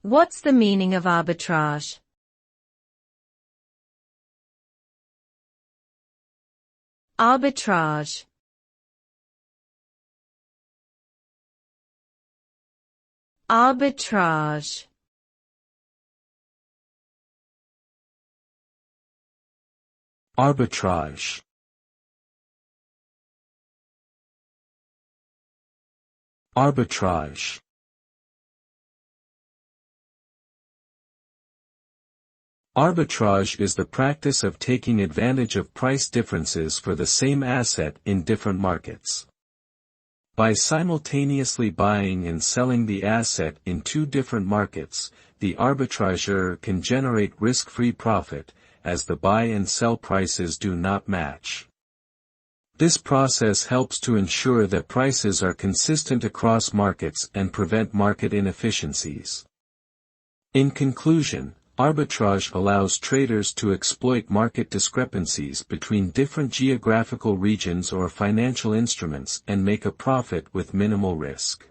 What's the meaning of arbitrage? Arbitrage. Arbitrage. Arbitrage. Arbitrage. Arbitrage is the practice of taking advantage of price differences for the same asset in different markets. By simultaneously buying and selling the asset in two different markets, the arbitrageur can generate risk-free profit, as the buy and sell prices do not match. This process helps to ensure that prices are consistent across markets and prevent market inefficiencies. In conclusion, arbitrage allows traders to exploit market discrepancies between different geographical regions or financial instruments and make a profit with minimal risk.